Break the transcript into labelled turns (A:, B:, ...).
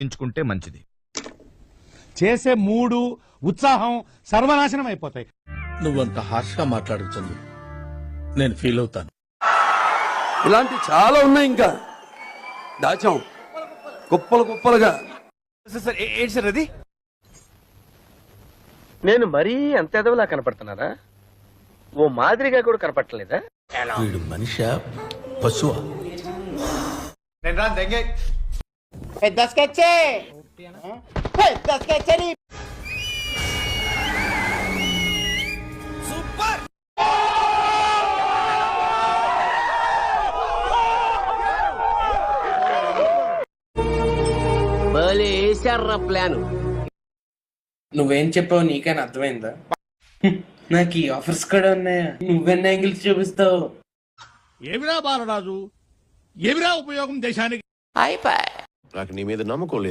A: ఎంచుకుంటే మంచిది.
B: చేసే మూడు ఉత్సాహం సర్వనాశనం అయిపోతాయి.
C: నువ్వంత హార్ష్గా మాట్లాడకు చందు, నేను ఫీల్ అవుతాను.
D: ఇలాంటి చాలా ఉన్నాయి, ఇంకా దాచాం కుప్పలు కుప్పలుగా.
A: ఏంటి సార్ అది?
E: నేను మరీ అంత ఎదవలా కనపడుతున్నారా? ఓ మాదిరిగా కూడా కనపడలేదా?
C: వీడు మనిషా పశువా?
F: పెద్ద స్కెచ్చే పెద్ద స్కెచ్చని
E: ప్లాన్.
G: నువ్వేం చెప్పావు నీకైనా అర్థమైందా? నాకు ఈ ఆఫర్స్ కూడా ఉన్నాయా? నువ్వెన్ని యాంగిల్స్ చూపిస్తావు?
C: ఏమిరా బాలరాజు, ఏమిరా ఉపయోగం దేశానికి?
H: నాకు నీ మీద నమ్మకం లేదు.